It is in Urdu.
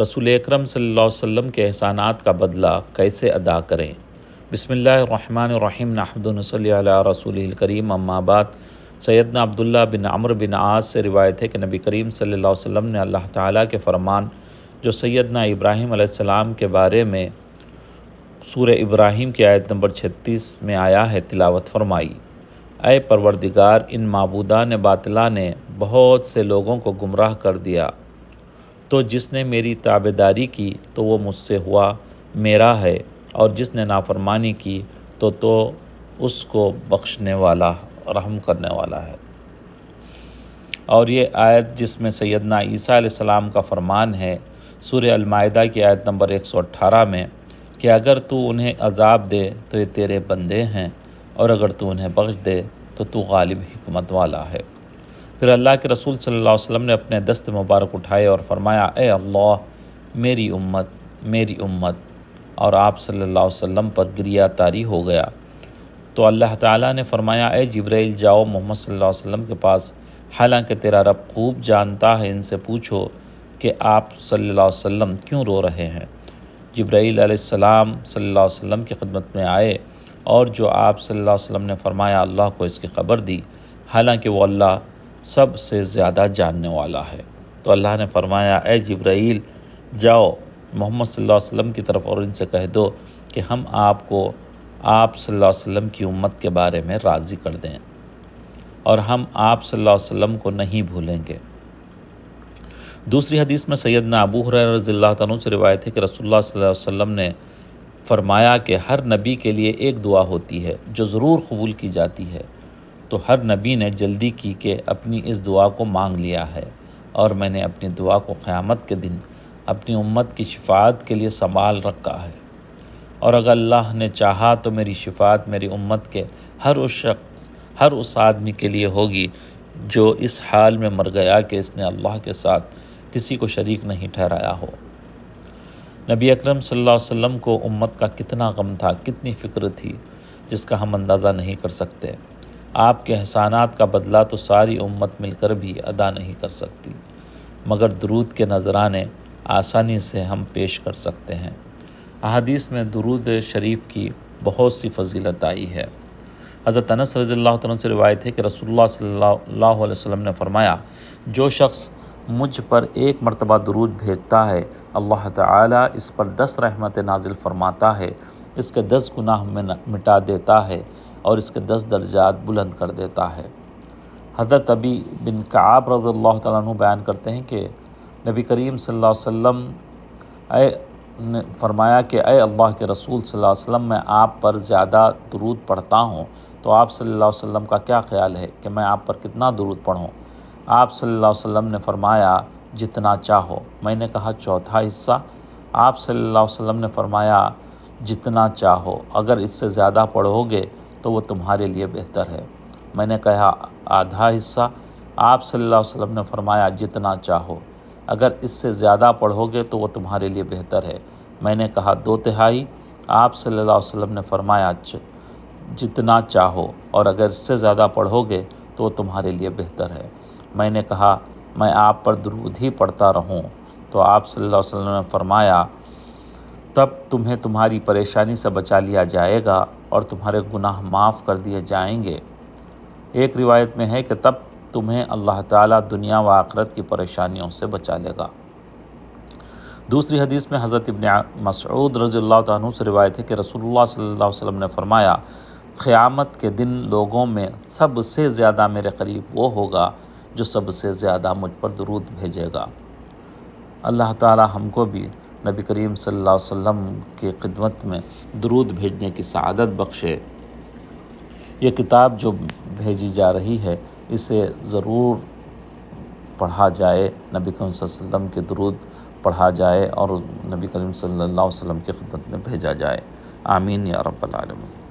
رسول اکرم صلی اللہ علیہ وسلم کے احسانات کا بدلہ کیسے ادا کریں؟ بسم اللہ الرحمن الرحیم، نحمد و نصلی علی رسولہ الکریم، اما بعد۔ سیدنا عبداللہ بن عمرو بن عاص سے روایت ہے کہ نبی کریم صلی اللہ علیہ وسلم نے اللہ تعالیٰ کے فرمان جو سیدنا ابراہیم علیہ السلام کے بارے میں سورہ ابراہیم کی آیت نمبر 36 میں آیا ہے تلاوت فرمائی۔ اے پروردگار، ان معبودان باطلہ نے بہت سے لوگوں کو گمراہ کر دیا، تو جس نے میری تابعداری کی تو وہ مجھ سے ہوا میرا ہے، اور جس نے نافرمانی کی تو اس کو بخشنے والا، رحم کرنے والا ہے۔ اور یہ آیت جس میں سیدنا عیسیٰ علیہ السلام کا فرمان ہے سورہ المائدہ کی آیت نمبر 118 میں کہ اگر تو انہیں عذاب دے تو یہ تیرے بندے ہیں، اور اگر تو انہیں بخش دے تو تو غالب حکمت والا ہے۔ پھر اللہ کے رسول صلی اللہ علیہ وسلم نے اپنے دست مبارک اٹھائے اور فرمایا، اے اللہ، میری امت، میری امت، اور آپ صلی اللہ علیہ وسلم پر گریہ طاری ہو گیا۔ تو اللہ تعالیٰ نے فرمایا، اے جبرائیل، جاؤ محمد صلی اللہ علیہ وسلم کے پاس، حالانکہ تیرا رب خوب جانتا ہے، ان سے پوچھو کہ آپ صلی اللہ علیہ وسلم کیوں رو رہے ہیں۔ جبرائیل علیہ السلام صلی اللہ علیہ وسلم کی خدمت میں آئے، اور جو آپ صلی اللہ علیہ وسلم نے فرمایا اللہ کو اس کی خبر دی، حالانکہ وہ اللہ سب سے زیادہ جاننے والا ہے۔ تو اللہ نے فرمایا، اے جبرائیل، جاؤ محمد صلی اللہ علیہ وسلم کی طرف اور ان سے کہہ دو کہ ہم آپ کو آپ صلی اللہ علیہ وسلم کی امت کے بارے میں راضی کر دیں، اور ہم آپ صلی اللہ علیہ وسلم کو نہیں بھولیں گے۔ دوسری حدیث میں سیدنا ابو ہریرہ رضی اللہ عنہ سے روایت ہے کہ رسول اللہ صلی اللہ علیہ وسلم نے فرمایا کہ ہر نبی کے لیے ایک دعا ہوتی ہے جو ضرور قبول کی جاتی ہے، تو ہر نبی نے جلدی کی کہ اپنی اس دعا کو مانگ لیا ہے، اور میں نے اپنی دعا کو قیامت کے دن اپنی امت کی شفاعت کے لیے سنبھال رکھا ہے، اور اگر اللہ نے چاہا تو میری شفاعت میری امت کے ہر اس شخص، ہر اس آدمی کے لیے ہوگی جو اس حال میں مر گیا کہ اس نے اللہ کے ساتھ کسی کو شریک نہیں ٹھہرایا ہو۔ نبی اکرم صلی اللہ علیہ وسلم کو امت کا کتنا غم تھا، کتنی فکر تھی، جس کا ہم اندازہ نہیں کر سکتے۔ آپ کے احسانات کا بدلہ تو ساری امت مل کر بھی ادا نہیں کر سکتی، مگر درود کے نذرانے آسانی سے ہم پیش کر سکتے ہیں۔ احادیث میں درود شریف کی بہت سی فضیلت آئی ہے۔ حضرت انس رضی اللہ عنہ سے روایت ہے کہ رسول اللہ صلی اللہ علیہ وسلم نے فرمایا، جو شخص مجھ پر ایک مرتبہ درود بھیجتا ہے، اللہ تعالیٰ اس پر 10 رحمت نازل فرماتا ہے، اس کے 10 گناہ مٹا دیتا ہے، اور اس کے 10 درجات بلند کر دیتا ہے۔ حضرت ابی بن کعب رضی اللہ تعالیٰ عنہ بیان کرتے ہیں کہ نبی کریم صلی اللہ علیہ وسلم نے فرمایا کہ اے اللہ کے رسول صلی اللہ علیہ وسلم، میں آپ پر زیادہ درود پڑھتا ہوں، تو آپ صلی اللہ علیہ وسلم کا کیا خیال ہے کہ میں آپ پر کتنا درود پڑھوں؟ آپ صلی اللہ علیہ وسلم نے فرمایا، جتنا چاہو۔ میں نے کہا چوتھا حصہ؟ آپ صلی اللہ علیہ وسلم نے فرمایا، جتنا چاہو، اگر اس سے زیادہ پڑھو گے تو وہ تمہارے لیے بہتر ہے۔ میں نے کہا آدھا حصہ؟ آپ صلی اللہ علیہ وسلم نے فرمایا، جتنا چاہو، اگر اس سے زیادہ پڑھو گے تو وہ تمہارے لیے بہتر ہے۔ میں نے کہا 2/3؟ آپ صلی اللہ علیہ وسلم نے فرمایا، جتنا چاہو، اور اگر اس سے زیادہ پڑھو گے تو وہ تمہارے لیے بہتر ہے۔ میں نے کہا میں آپ پر درود ہی پڑھتا رہوں، تو آپ صلی اللہ علیہ وسلم نے فرمایا، تب تمہیں تمہاری پریشانی سے بچا لیا جائے گا اور تمہارے گناہ معاف کر دیے جائیں گے۔ ایک روایت میں ہے کہ تب تمہیں اللہ تعالیٰ دنیا و آخرت کی پریشانیوں سے بچا لے گا۔ دوسری حدیث میں حضرت ابن مسعود رضی اللہ عنہ سے روایت ہے کہ رسول اللہ صلی اللہ علیہ وسلم نے فرمایا، قیامت کے دن لوگوں میں سب سے زیادہ میرے قریب وہ ہوگا جو سب سے زیادہ مجھ پر درود بھیجے گا۔ اللہ تعالیٰ ہم کو بھی نبی کریم صلی اللہ علیہ وسلم کی خدمت میں درود بھیجنے کی سعادت بخشے۔ یہ کتاب جو بھیجی جا رہی ہے اسے ضرور پڑھا جائے، نبی کریم صلی اللہ علیہ وسلم کے درود پڑھا جائے اور نبی کریم صلی اللہ علیہ وسلم کی خدمت میں بھیجا جائے۔ آمین یا رب العالمین۔